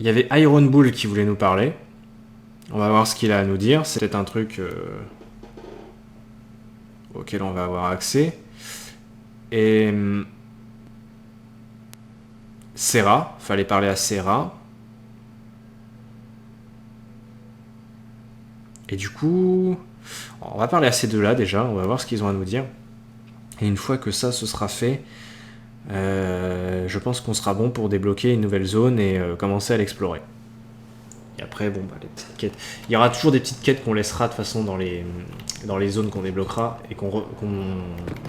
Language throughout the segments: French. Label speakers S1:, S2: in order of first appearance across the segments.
S1: Il y avait Iron Bull qui voulait nous parler. On va voir ce qu'il a à nous dire. C'est peut-être un truc auquel on va avoir accès. Et Serra, fallait parler à Serra. Et du coup, on va parler à ces deux-là déjà, on va voir ce qu'ils ont à nous dire. Et une fois que ça se sera fait, je pense qu'on sera bon pour débloquer une nouvelle zone et commencer à l'explorer. Et après, bon, bah, les petites quêtes. Il y aura toujours des petites quêtes qu'on laissera de toute façon dans les zones qu'on débloquera et qu'on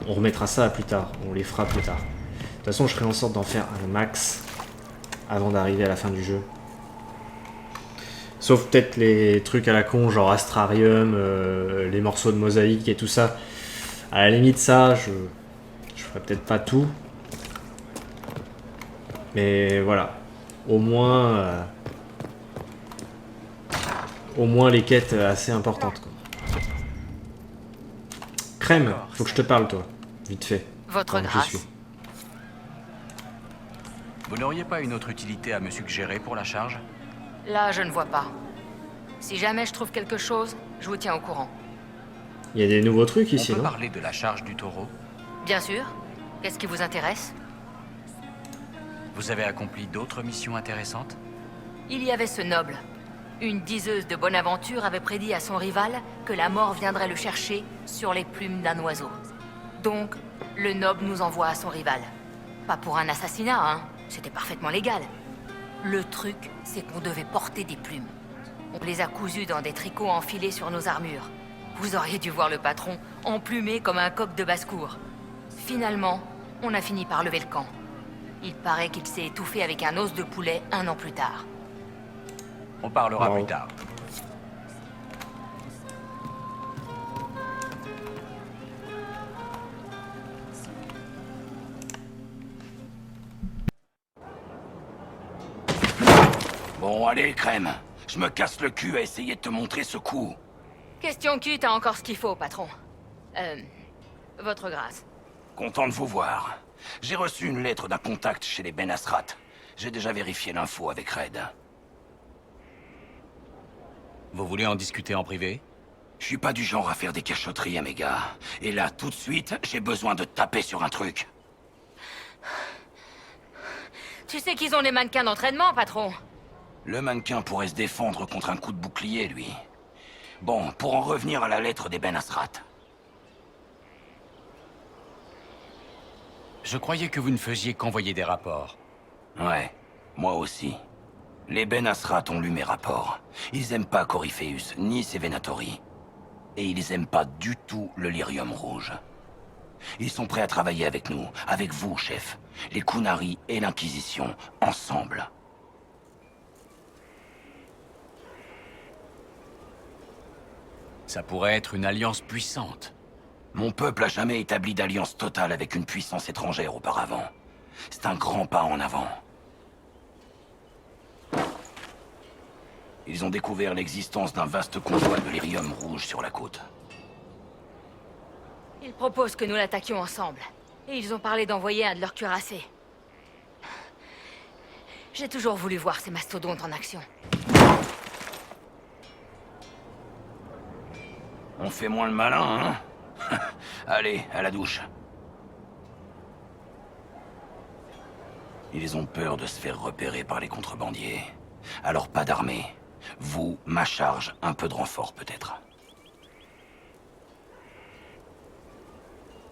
S1: remettra ça à plus tard. On les fera plus tard. De toute façon, je ferai en sorte d'en faire un max avant d'arriver à la fin du jeu. Sauf peut-être les trucs à la con, genre Astrarium, les morceaux de mosaïque et tout ça. À la limite, ça, je ferai peut-être pas tout. Mais voilà. Au moins les quêtes assez importantes, quoi. Crème, faut que je te parle, toi. Vite fait.
S2: Votre grâce.
S3: Vous n'auriez pas une autre utilité à me suggérer pour la charge?
S2: Là, je ne vois pas. Si jamais je trouve quelque chose, je vous tiens au courant.
S1: Il y a des nouveaux trucs ici,
S3: On peut
S1: non?
S3: parler de la charge du taureau?
S2: Bien sûr. Qu'est-ce qui vous intéresse?
S3: Vous avez accompli d'autres missions intéressantes?
S2: Il y avait ce noble. Une diseuse de bonne aventure avait prédit à son rival que la mort viendrait le chercher sur les plumes d'un oiseau. Donc, le noble nous envoie à son rival. Pas pour un assassinat, hein. C'était parfaitement légal. Le truc, c'est qu'on devait porter des plumes. On les a cousues dans des tricots enfilés sur nos armures. Vous auriez dû voir le patron, emplumé comme un coq de basse-cour. Finalement, on a fini par lever le camp. Il paraît qu'il s'est étouffé avec un os de poulet 1 an plus tard.
S3: On parlera
S1: Wow.
S3: plus tard.
S4: Bon, allez, Crème. Je me casse le cul à essayer de te montrer ce coup.
S2: Question Q, t'as encore ce qu'il faut, patron. Votre grâce.
S4: Content de vous voir. J'ai reçu une lettre d'un contact chez les Ben Asrat. J'ai déjà vérifié l'info avec Red.
S3: Vous voulez en discuter en privé?
S4: Je suis pas du genre à faire des cachotteries à mes gars. Et là, tout de suite, j'ai besoin de taper sur un truc.
S2: Tu sais qu'ils ont des mannequins d'entraînement, patron.
S4: Le mannequin pourrait se défendre contre un coup de bouclier, lui. Bon, pour en revenir à la lettre des Ben Asrat.
S3: Je croyais que vous ne faisiez qu'envoyer des rapports.
S4: Ouais, moi aussi. Les Ben Asrat ont lu mes rapports. Ils aiment pas Corypheus, ni ses Venatori. Et ils aiment pas du tout le lyrium rouge. Ils sont prêts à travailler avec nous, avec vous, chef. Les Kunari et l'Inquisition, ensemble.
S3: Ça pourrait être une alliance puissante.
S4: Mon peuple a jamais établi d'alliance totale avec une puissance étrangère auparavant. C'est un grand pas en avant. Ils ont découvert l'existence d'un vaste convoi de lyrium rouge sur la côte.
S2: Ils proposent que nous l'attaquions ensemble. Et ils ont parlé d'envoyer un de leurs cuirassés. J'ai toujours voulu voir ces mastodontes en action.
S4: On fait moins le malin, hein? Allez, à la douche. Ils ont peur de se faire repérer par les contrebandiers. Alors pas d'armée. Vous, ma charge, un peu de renfort peut-être.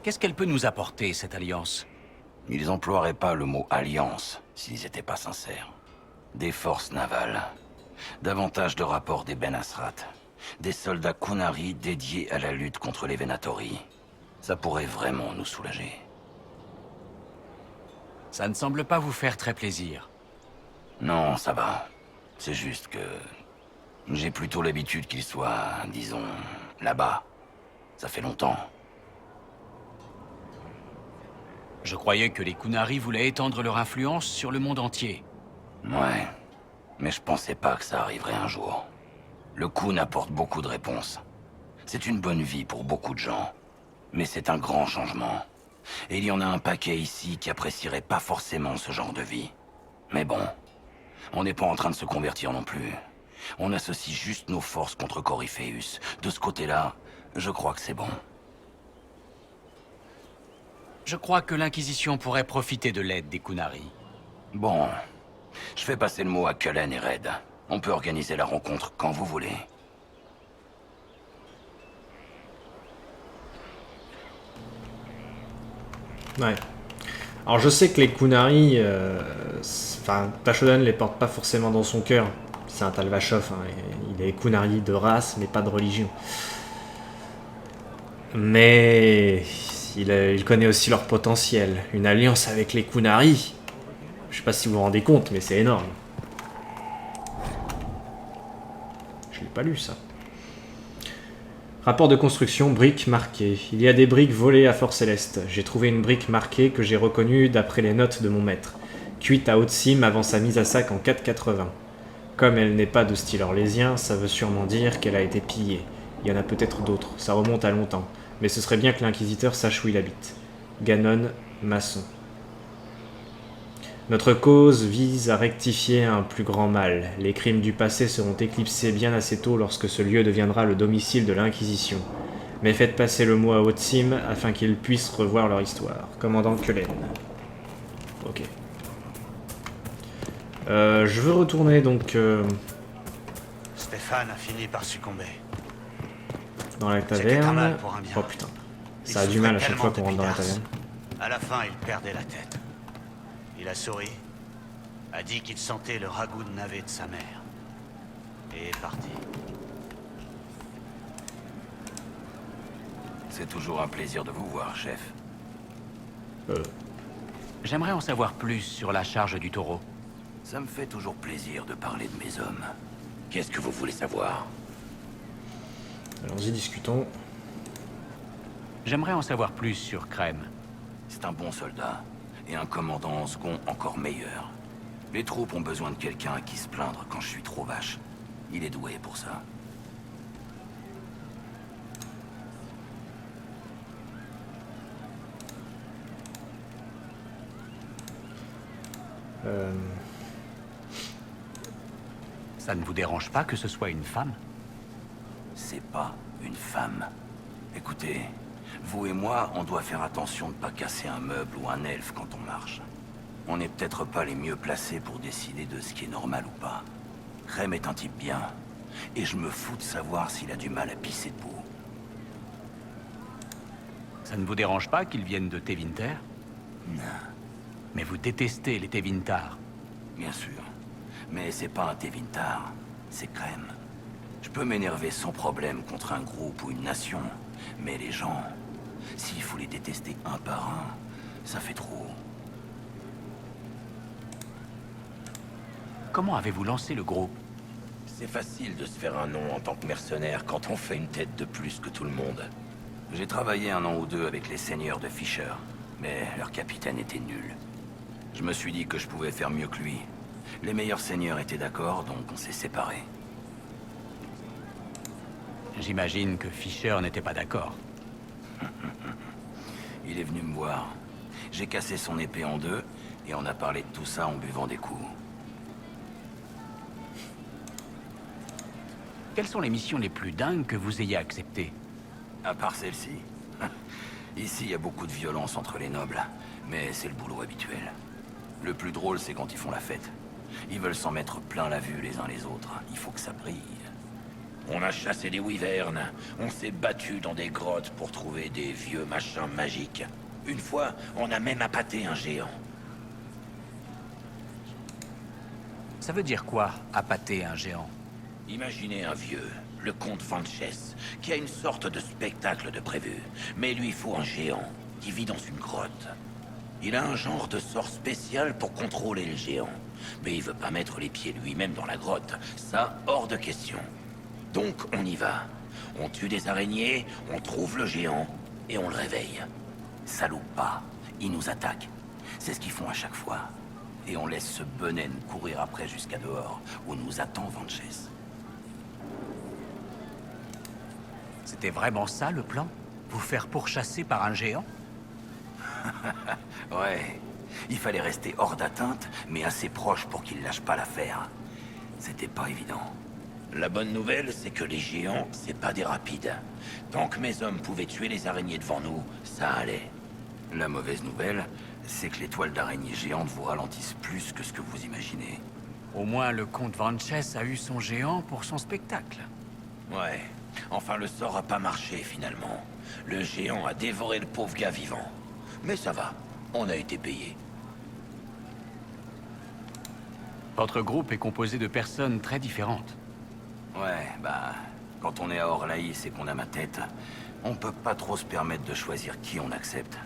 S3: Qu'est-ce qu'elle peut nous apporter, cette alliance?
S4: Ils emploieraient pas le mot alliance s'ils étaient pas sincères. Des forces navales. Davantage de rapports des Ben Asrat. Des soldats Kunari dédiés à la lutte contre les Venatori. Ça pourrait vraiment nous soulager.
S3: Ça ne semble pas vous faire très plaisir.
S4: Non, ça va. C'est juste que... j'ai plutôt l'habitude qu'ils soient, disons, là-bas. Ça fait longtemps.
S3: Je croyais que les Kunari voulaient étendre leur influence sur le monde entier.
S4: Ouais. Mais je pensais pas que ça arriverait un jour. Le Kun apporte beaucoup de réponses. C'est une bonne vie pour beaucoup de gens. Mais c'est un grand changement. Et il y en a un paquet ici qui apprécierait pas forcément ce genre de vie. Mais bon, On n'est pas en train de se convertir non plus. On associe juste nos forces contre Corypheus. De ce côté-là, je crois que c'est bon.
S3: Je crois que l'Inquisition pourrait profiter de l'aide des Qunari.
S4: Bon, je fais passer le mot à Cullen et Red. On peut organiser la rencontre quand vous voulez.
S1: Ouais. Alors je sais que les Qunari, enfin, Tashodan les porte pas forcément dans son cœur. C'est un Talvashov, hein, il est Qunari de race, mais pas de religion. Mais il connaît aussi leur potentiel. Une alliance avec les Qunari, je sais pas si vous vous rendez compte, mais c'est énorme. Je l'ai pas lu ça. Rapport de construction, briques marquées. Il y a des briques volées à Fort Céleste. J'ai trouvé une brique marquée que j'ai reconnue d'après les notes de mon maître. Cuite à haute cime avant sa mise à sac en 480. Comme elle n'est pas de style orlésien, ça veut sûrement dire qu'elle a été pillée. Il y en a peut-être d'autres, ça remonte à longtemps. Mais ce serait bien que l'inquisiteur sache où il habite. Ganon, maçon. Notre cause vise à rectifier un plus grand mal. Les crimes du passé seront éclipsés bien assez tôt lorsque ce lieu deviendra le domicile de l'Inquisition. Mais faites passer le mot à Haute-Cime afin qu'ils puissent revoir leur histoire. Commandant Cullen. Ok. Je veux retourner donc
S5: Stéphane a fini par succomber.
S1: dans la
S5: C'était un
S1: taverne.
S5: mal pour un bien.
S1: Oh putain.
S5: Il
S1: Ça a du
S5: souffrait
S1: mal à chaque fois qu'on
S5: tellement
S1: rentre dans la
S5: depuis
S1: taverne.
S5: Dars. À la fin, il perdait la tête. Il a souri, a dit qu'il sentait le ragoût de navet de sa mère. Et est parti.
S4: C'est toujours un plaisir de vous voir, chef.
S3: J'aimerais en savoir plus sur la charge du taureau.
S4: Ça me fait toujours plaisir de parler de mes hommes. Qu'est-ce que vous voulez savoir?
S1: Allons-y, discutons.
S3: J'aimerais en savoir plus sur Crème.
S4: C'est un bon soldat, et un commandant en second encore meilleur. Les troupes ont besoin de quelqu'un à qui se plaindre quand je suis trop vache. Il est doué pour ça.
S3: Ça ne vous dérange pas que ce soit une femme?
S4: C'est pas une femme. Écoutez, vous et moi, on doit faire attention de ne pas casser un meuble ou un elfe quand on marche. On n'est peut-être pas les mieux placés pour décider de ce qui est normal ou pas. Rem est un type bien, et je me fous de savoir s'il a du mal à pisser debout.
S3: Ça ne vous dérange pas qu'ils viennent de Tevinter?
S4: Non,
S3: Mais vous détestez les Tevintar.
S4: bien sûr. Mais c'est pas un Tevintar, c'est Crème. Je peux m'énerver sans problème contre un groupe ou une nation, mais les gens, s'il faut les détester un par un, ça fait trop.
S3: Comment avez-vous lancé le groupe?
S4: C'est facile de se faire un nom en tant que mercenaire quand on fait une tête de plus que tout le monde. J'ai travaillé 1 an ou 2 avec les seigneurs de Fisher, mais leur capitaine était nul. Je me suis dit que je pouvais faire mieux que lui. Les meilleurs seigneurs étaient d'accord, donc on s'est séparés.
S3: J'imagine que Fisher n'était pas d'accord.
S4: Il est venu me voir. J'ai cassé son épée en 2, et on a parlé de tout ça en buvant des coups.
S3: Quelles sont les missions les plus dingues que vous ayez acceptées?
S4: À part celle-ci. Ici, il y a beaucoup de violence entre les nobles, mais c'est le boulot habituel. Le plus drôle, c'est quand ils font la fête. Ils veulent s'en mettre plein la vue les uns les autres. Il faut que ça brille. On a chassé des wyvernes. On s'est battu dans des grottes pour trouver des vieux machins magiques. Une fois, on a même appâté un géant.
S3: Ça veut dire quoi, appâter un géant?
S4: Imaginez un vieux, le comte Vanches, qui a une sorte de spectacle de prévu. Mais lui, il faut un géant, qui vit dans une grotte. Il a un genre de sort spécial pour contrôler le géant. Mais il veut pas mettre les pieds lui-même dans la grotte. Ça, hors de question. Donc, on y va. On tue des araignées, on trouve le géant, et on le réveille. Ça loupe pas. Ils nous attaquent. C'est ce qu'ils font à chaque fois. Et on laisse ce benet nous courir après jusqu'à dehors, où nous attend Vanches.
S3: C'était vraiment ça le plan? Vous faire pourchasser par un géant?
S4: Ouais, Il fallait rester hors d'atteinte, mais assez proche pour qu'ils lâchent pas l'affaire. C'était pas évident. La bonne nouvelle, c'est que les géants, c'est pas des rapides. Tant que mes hommes pouvaient tuer les araignées devant nous, ça allait. La mauvaise nouvelle, c'est que les toiles d'araignées géantes vous ralentissent plus que ce que vous imaginez.
S3: Au moins, le comte Vanches a eu son géant pour son spectacle.
S4: Ouais. Enfin, le sort a pas marché, finalement. Le géant a dévoré le pauvre gars vivant. Mais ça va. On a été payé.
S3: Votre groupe est composé de personnes très différentes.
S4: Ouais, bah... Quand on est à Orlaïs et qu'on a ma tête, on peut pas trop se permettre de choisir qui on accepte.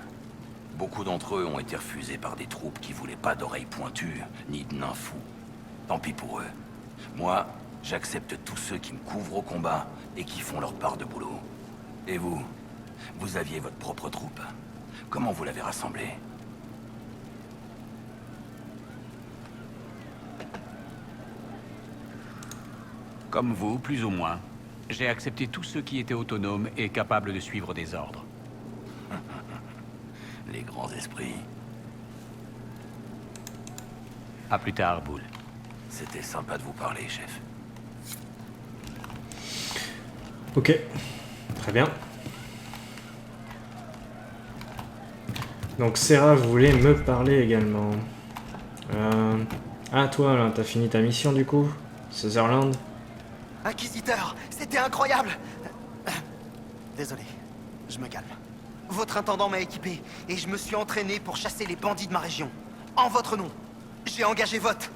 S4: Beaucoup d'entre eux ont été refusés par des troupes qui voulaient pas d'oreilles pointues, ni de nains fous. Tant pis pour eux. Moi, j'accepte tous ceux qui me couvrent au combat et qui font leur part de boulot. Et vous? Vous aviez votre propre troupe. Comment vous l'avez rassemblée?
S3: Comme vous, plus ou moins. J'ai accepté tous ceux qui étaient autonomes et capables de suivre des ordres.
S4: Les grands esprits.
S3: À plus tard, Boule.
S4: C'était sympa de vous parler, chef.
S1: Ok, très bien. Donc Serra voulait me parler également. Ah toi là, t'as fini ta mission du coup? Sutherland?
S6: Inquisiteur, c'était incroyable. Désolé, je me calme. Votre intendant m'a équipé et je me suis entraîné pour chasser les bandits de ma région. En votre nom. J'ai engagé Voth.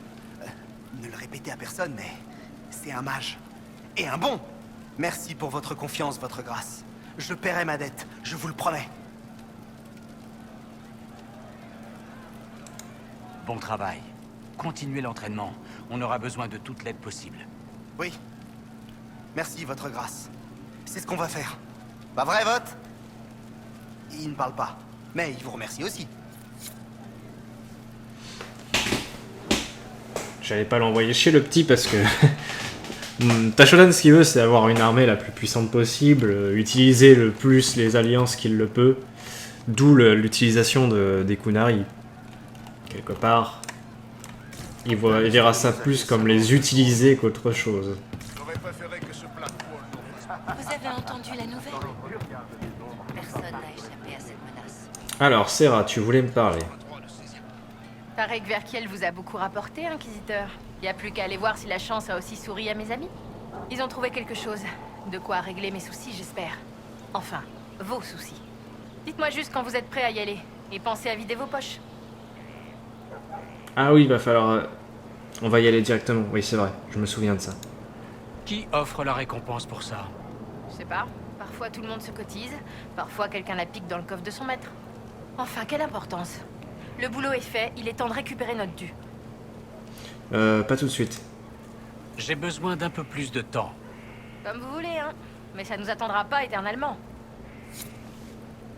S6: Ne le répétez à personne, mais c'est un mage. Et un bon. Merci pour votre confiance, votre grâce. Je paierai ma dette, je vous le promets.
S3: Bon travail. Continuez l'entraînement. On aura besoin de toute l'aide possible.
S6: Oui. Merci, votre grâce. C'est ce qu'on va faire. Pas vrai, Voth? Il ne parle pas, mais il vous remercie aussi.
S1: J'allais pas l'envoyer chez le petit parce que Tashodan, ce qu'il veut, c'est avoir une armée la plus puissante possible, utiliser le plus les alliances qu'il le peut, d'où l'utilisation des Kunari. Quelque part, il verra ça plus comme les utiliser qu'autre chose.
S2: Vous avez entendu la nouvelle? Personne n'a échappé à cette menace.
S1: Alors, Serra, tu voulais me parler.
S2: Paraît que Verkiel vous a beaucoup rapporté, Inquisiteur. Y a plus qu'à aller voir si la chance a aussi souri à mes amis. Ils ont trouvé quelque chose. De quoi régler mes soucis, j'espère. Enfin, vos soucis. Dites-moi juste quand vous êtes prêts à y aller. Et pensez à vider vos poches.
S1: Ah oui, il va falloir... on va y aller directement. Oui, c'est vrai, je me souviens de ça.
S3: Qui offre la récompense pour ça?
S2: Je sais pas. Parfois tout le monde se cotise. Parfois quelqu'un la pique dans le coffre de son maître. Enfin, quelle importance. Le boulot est fait, il est temps de récupérer notre dû.
S1: Pas tout de suite.
S3: J'ai besoin d'un peu plus de temps.
S2: Comme vous voulez, hein. Mais ça nous attendra pas éternellement.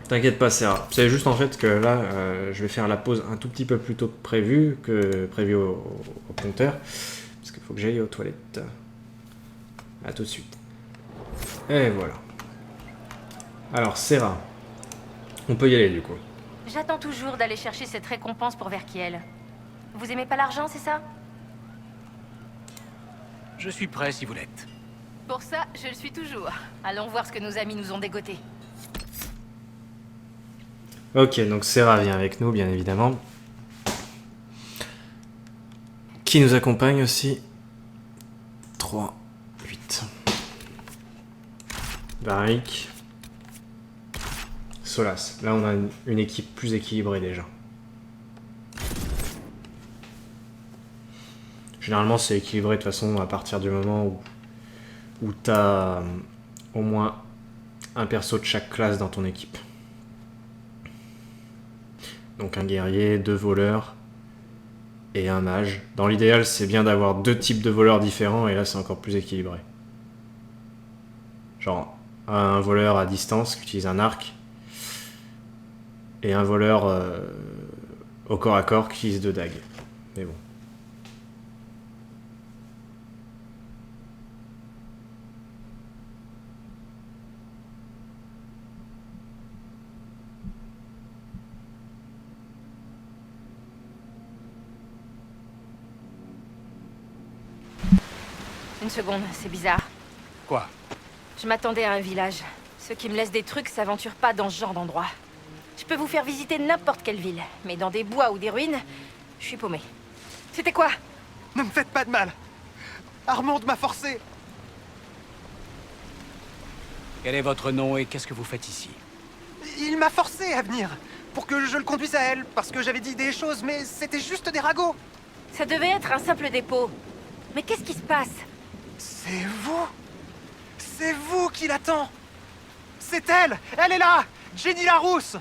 S1: T'inquiète pas, Serra. C'est juste en fait que là, je vais faire la pause un tout petit peu plus tôt que prévu au compteur. Parce qu'il faut que j'aille aux toilettes. À tout de suite. Et voilà. Alors, Serra. On peut y aller du coup.
S2: J'attends toujours d'aller chercher cette récompense pour Verkiel. Vous aimez pas l'argent, c'est ça?
S3: Je suis prêt si vous l'êtes.
S2: Pour ça, je le suis toujours. Allons voir ce que nos amis nous ont dégoté.
S1: Ok, donc Serra vient avec nous, bien évidemment. Qui nous accompagne aussi? 3, 8. Varric. Solas. Là, on a une équipe plus équilibrée déjà. Généralement, c'est équilibré de toute façon à partir du moment où t'as au moins un perso de chaque classe dans ton équipe. Donc un guerrier, 2 voleurs et un mage. Dans l'idéal, c'est bien d'avoir 2 types de voleurs différents et là, c'est encore plus équilibré. Genre un voleur à distance qui utilise un arc et un voleur au corps à corps qui utilise 2 dagues. Mais bon.
S2: seconde, c'est bizarre.
S3: Quoi?
S2: Je m'attendais à un village. Ceux qui me laissent des trucs s'aventurent pas dans ce genre d'endroit. Je peux vous faire visiter n'importe quelle ville, mais dans des bois ou des ruines, je suis paumé. C'était quoi?
S6: Ne me faites pas de mal. Armand m'a forcé.
S3: Quel est votre nom et qu'est-ce que vous faites ici?
S6: Il m'a forcé à venir. Pour que je le conduise à elle, parce que j'avais dit des choses, mais c'était juste des ragots.
S2: Ça devait être un simple dépôt. Mais qu'est-ce qui se passe?
S6: C'est vous? C'est vous qui l'attend. C'est elle. Elle est là. Jenny Larousse.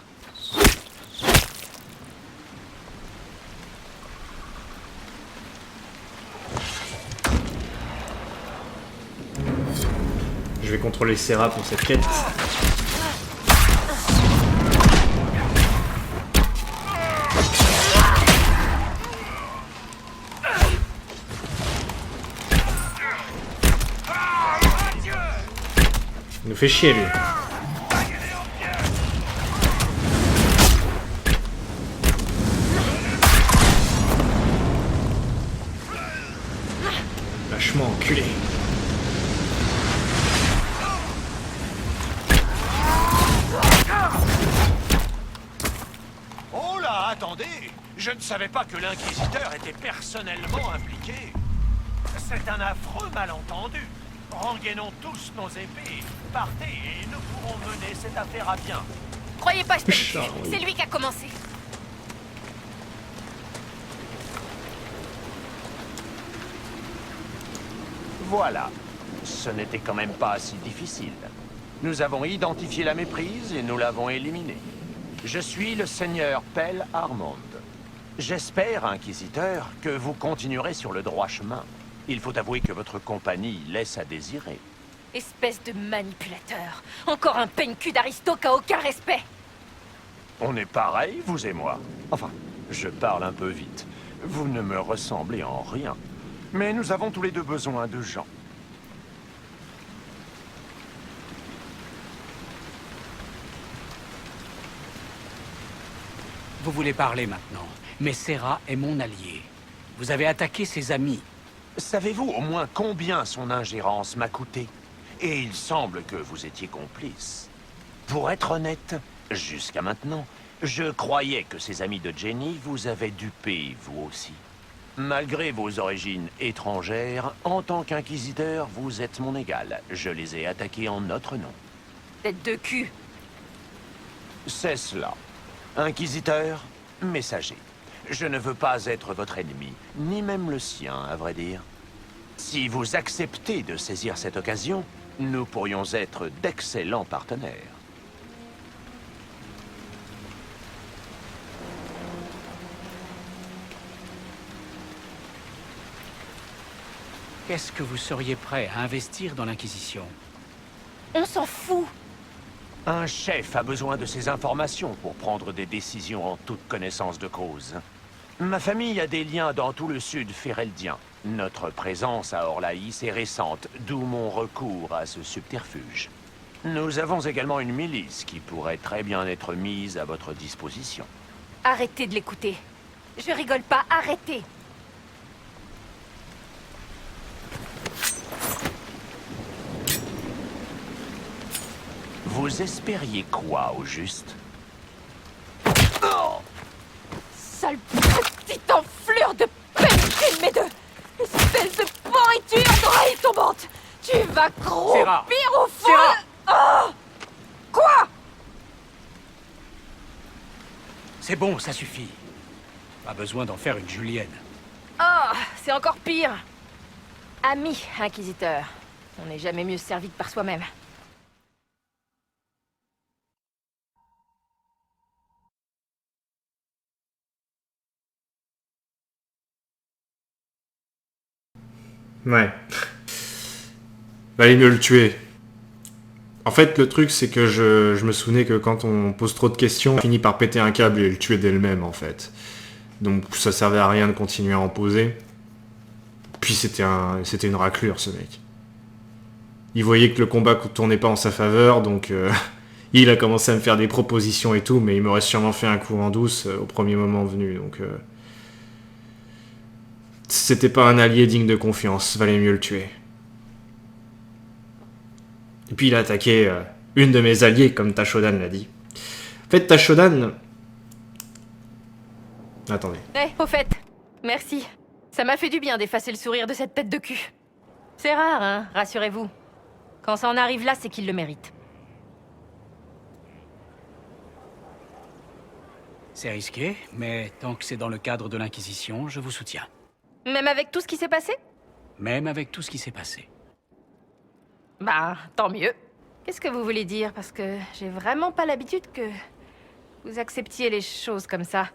S1: Je vais contrôler Serra pour cette quête. Il nous fait chier, lui. Lâche-moi, enculé.
S5: Oh là, attendez! Je ne savais pas que l'Inquisiteur était personnellement impliqué. C'est un affreux malentendu. Rengainons tous nos épées, partez et nous pourrons mener cette affaire à bien.
S2: Croyez pas, je
S1: Charlie.
S2: c'est lui qui a commencé.
S5: Voilà. Ce n'était quand même pas si difficile. Nous avons identifié la méprise et nous l'avons éliminée. Je suis le seigneur Pell Armand. J'espère, Inquisiteur, que vous continuerez sur le droit chemin. Il faut avouer que votre compagnie laisse à désirer.
S2: Espèce de manipulateur. Encore un peigne-cul d'aristo qui a aucun respect.
S5: On est pareil, vous et moi. Enfin, je parle un peu vite. Vous ne me ressemblez en rien. Mais nous avons tous les deux besoin de gens.
S3: Vous voulez parler maintenant, mais Serra est mon allié. Vous avez attaqué ses amis.
S5: Savez-vous au moins combien son ingérence m'a coûté? Et il semble que vous étiez complice. Pour être honnête, jusqu'à maintenant, je croyais que ces amis de Jenny vous avaient dupé, vous aussi. Malgré vos origines étrangères, en tant qu'inquisiteur, vous êtes mon égal. Je les ai attaqués en notre nom.
S2: Tête de cul.
S5: C'est cela. Inquisiteur, messager. Je ne veux pas être votre ennemi, ni même le sien, à vrai dire. Si vous acceptez de saisir cette occasion, nous pourrions être d'excellents partenaires.
S3: Qu'est-ce que vous seriez prêt à investir dans l'Inquisition?
S2: On s'en fout.
S5: Un chef a besoin de ces informations pour prendre des décisions en toute connaissance de cause. Ma famille a des liens dans tout le sud féreldien. Notre présence à Orlaïs est récente, d'où mon recours à ce subterfuge. Nous avons également une milice qui pourrait très bien être mise à votre disposition.
S2: Arrêtez de l'écouter. Je rigole pas, arrêtez.
S5: Vous espériez quoi, au juste?
S2: Sale petite enflure de pelle, mais de... espèce de pourriture d'oreille tombante. Tu vas
S3: Serra.
S2: croupir au fond.
S3: Serra.
S2: Oh. Quoi?
S3: C'est bon, ça suffit. Pas besoin d'en faire une Julienne.
S2: Oh, c'est encore pire. Ami, inquisiteur. On n'est jamais mieux servi que par soi-même.
S1: Ouais. Valait mieux le tuer. En fait, le truc, c'est que je me souvenais que quand on pose trop de questions, on finit par péter un câble et le tuer d'elle-même, en fait. Donc ça servait à rien de continuer à en poser. Puis c'était une raclure, ce mec. Il voyait que le combat tournait pas en sa faveur, donc il a commencé à me faire des propositions et tout, mais il m'aurait sûrement fait un coup en douce au premier moment venu, donc... C'était pas un allié digne de confiance, valait mieux le tuer. Et puis il a attaqué une de mes alliées, comme Tashodan l'a dit. En fait, Tashodan... Attendez.
S2: Au fait, merci. Ça m'a fait du bien d'effacer le sourire de cette tête de cul. C'est rare, hein, rassurez-vous. Quand ça en arrive là, c'est qu'il le mérite.
S3: C'est risqué, mais tant que c'est dans le cadre de l'Inquisition, je vous soutiens.
S2: Même avec tout ce qui s'est passé?
S3: Même avec tout ce qui s'est passé.
S2: Bah, tant mieux. Qu'est-ce que vous voulez dire? Parce que j'ai vraiment pas l'habitude que vous acceptiez les choses comme ça.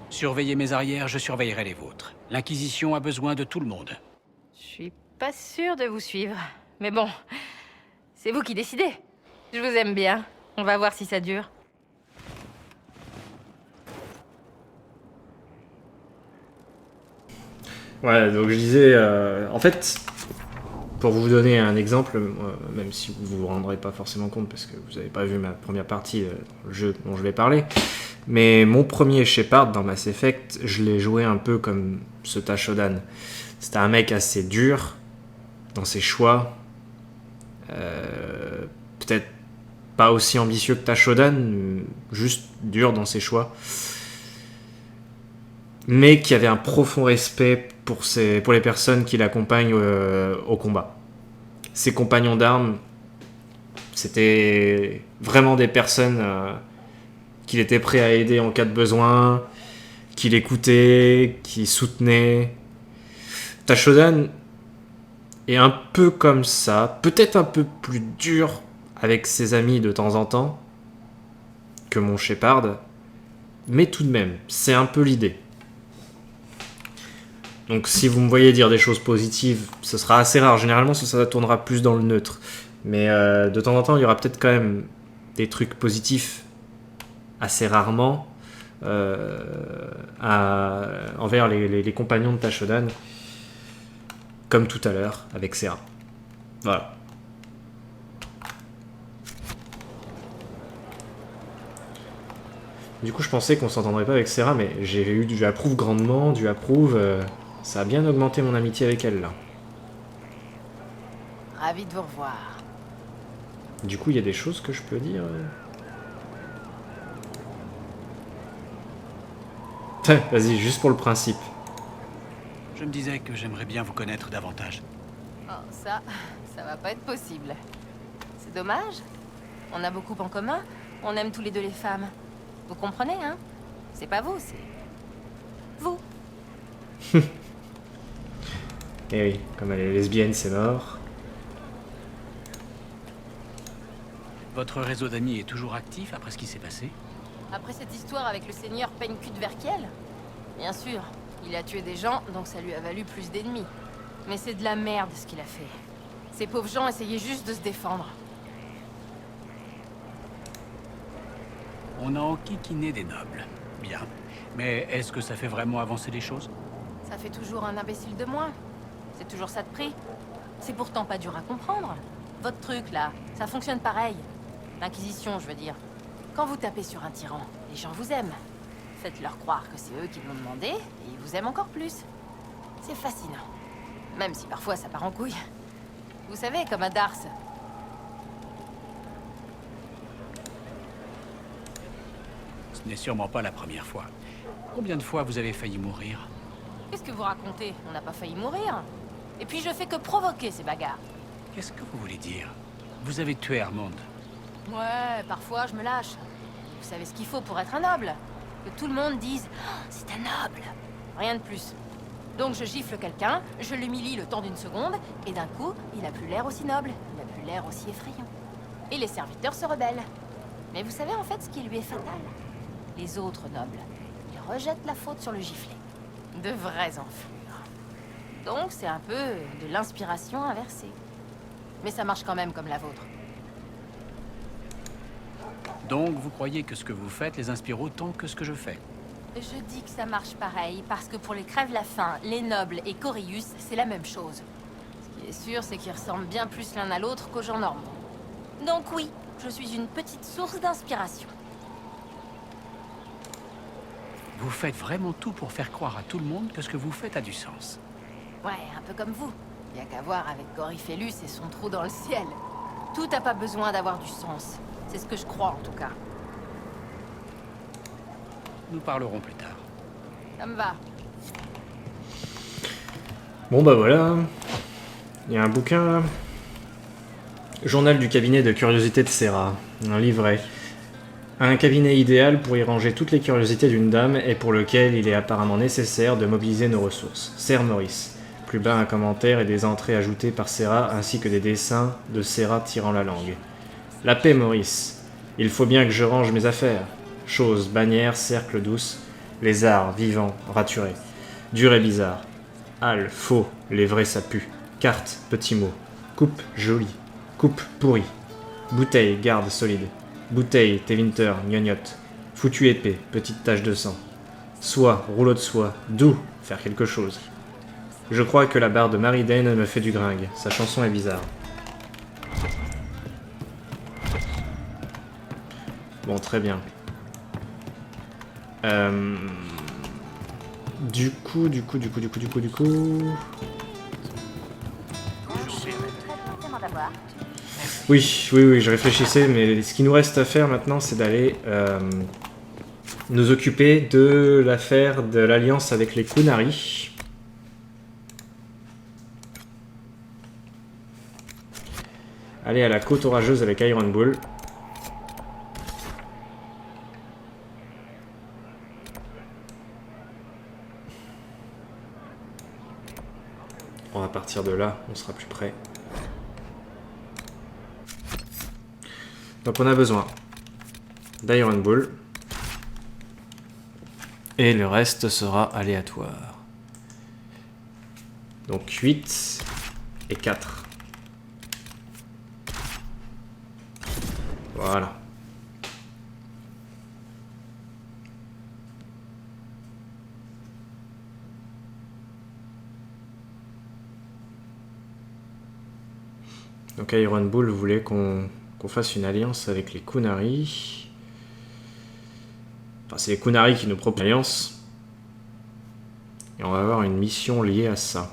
S3: Surveillez mes arrières, je surveillerai les vôtres. L'Inquisition a besoin de tout le monde.
S2: Je suis pas sûre de vous suivre. Mais bon, c'est vous qui décidez. Je vous aime bien. On va voir si ça dure.
S1: Ouais, donc je disais... en fait, pour vous donner un exemple, même si vous vous rendrez pas forcément compte parce que vous avez pas vu ma première partie dans le jeu dont je vais parler, mais mon premier Shepard dans Mass Effect, je l'ai joué un peu comme ce Tashodan. C'était un mec assez dur dans ses choix, peut-être pas aussi ambitieux que Tashodan, juste dur dans ses choix, mais qui avait un profond respect pour les personnes qui l'accompagnent au combat. Ses compagnons d'armes, c'était vraiment des personnes qu'il était prêt à aider en cas de besoin, qu'il écoutait, qu'il soutenait. Tashodan est un peu comme ça, peut-être un peu plus dur avec ses amis de temps en temps que mon Shepard, mais tout de même, c'est un peu l'idée. Donc si vous me voyez dire des choses positives, ce sera assez rare. Généralement, ça tournera plus dans le neutre. Mais de temps en temps, il y aura peut-être quand même des trucs positifs, assez rarement, envers les compagnons de Tashodan, comme tout à l'heure avec Serra. Voilà. Du coup, je pensais qu'on s'entendrait pas avec Serra, mais j'ai eu du approuve grandement, du approuve... ça a bien augmenté mon amitié avec elle, là.
S2: Ravi de vous revoir.
S1: Du coup, il y a des choses que je peux dire. Vas-y, juste pour le principe.
S3: Je me disais que j'aimerais bien vous connaître davantage.
S2: Oh, ça va pas être possible. C'est dommage. On a beaucoup en commun. On aime tous les deux les femmes. Vous comprenez, hein? C'est pas vous, c'est... vous.
S1: Eh oui, comme elle est lesbienne, c'est mort.
S3: Votre réseau d'amis est toujours actif après ce qui s'est passé?
S2: Après cette histoire avec le seigneur Pencud Verkiel? Bien sûr, il a tué des gens, donc ça lui a valu plus d'ennemis. Mais c'est de la merde ce qu'il a fait. Ces pauvres gens essayaient juste de se défendre.
S3: On a enquiquiné des nobles. Bien. Mais est-ce que ça fait vraiment avancer les choses?
S2: Ça fait toujours un imbécile de moins. C'est toujours ça de prix. C'est pourtant pas dur à comprendre. Votre truc, là, ça fonctionne pareil. L'Inquisition, je veux dire. Quand vous tapez sur un tyran, les gens vous aiment. Faites-leur croire que c'est eux qui l'ont demandé, et ils vous aiment encore plus. C'est fascinant. Même si parfois ça part en couille. Vous savez, comme à Dars.
S3: Ce n'est sûrement pas la première fois. Combien de fois vous avez failli mourir?
S2: Qu'est-ce que vous racontez? On n'a pas failli mourir. Et puis je fais que provoquer ces bagarres.
S3: Qu'est-ce que vous voulez dire? Vous avez tué Armand.
S2: Ouais, parfois je me lâche. Vous savez ce qu'il faut pour être un noble? Que tout le monde dise oh, c'est un noble. Rien de plus. Donc je gifle quelqu'un, je l'humilie le temps d'une seconde, et d'un coup, il a plus l'air aussi noble, il a plus l'air aussi effrayant. Et les serviteurs se rebellent. Mais vous savez en fait ce qui lui est fatal? Les autres nobles. Ils rejettent la faute sur le giflé. De vraies enflures. Donc c'est un peu de l'inspiration inversée. Mais ça marche quand même comme la vôtre.
S3: Donc vous croyez que ce que vous faites les inspire autant que ce que je fais?
S2: Je dis que ça marche pareil, parce que pour les Crève-la-Faim, les nobles et Corius, c'est la même chose. Ce qui est sûr, c'est qu'ils ressemblent bien plus l'un à l'autre qu'aux gens normands. Donc oui, je suis une petite source d'inspiration.
S3: Vous faites vraiment tout pour faire croire à tout le monde que ce que vous faites a du sens.
S2: Ouais, un peu comme vous. Y a qu'à voir avec Gorifélus et son trou dans le ciel. Tout n'a pas besoin d'avoir du sens. C'est ce que je crois, en tout cas.
S3: Nous parlerons plus tard.
S2: Ça me va.
S1: Bon bah voilà. Il y a un bouquin là. Journal du cabinet de curiosités de Serra. Un livret. Un cabinet idéal pour y ranger toutes les curiosités d'une dame et pour lequel il est apparemment nécessaire de mobiliser nos ressources. Serre Maurice. Plus bas un commentaire et des entrées ajoutées par Serra ainsi que des dessins de Serra tirant la langue. La paix Maurice. Il faut bien que je range mes affaires. Choses, bannières, cercles douces. Lézards, vivants, raturés. Dur et bizarre. Hal, faux, les vrais ça pue. Carte, petits mots. Coupe, jolie. Coupe, pourrie. Bouteille, garde, solide. Bouteille, Tevinter, gnognotte. Foutu épée, petite tache de sang. Soie, rouleau de soie. Doux, faire quelque chose. Je crois que la barre de Mary Dane me fait du gringue. Sa chanson est bizarre. Bon, très bien. Du coup... Oui, je réfléchissais, mais ce qui nous reste à faire maintenant, c'est d'aller nous occuper de l'affaire de l'alliance avec les Kunari. Aller à la côte orageuse avec Iron Bull. On va partir de là, on sera plus près. Donc on a besoin d'Iron Bull. Et le reste sera aléatoire. Donc 8 et 4. Voilà. Donc Iron Bull voulait qu'on fasse une alliance avec les Kunari. Enfin, c'est les Kunari qui nous proposent une alliance. Et on va avoir une mission liée à ça.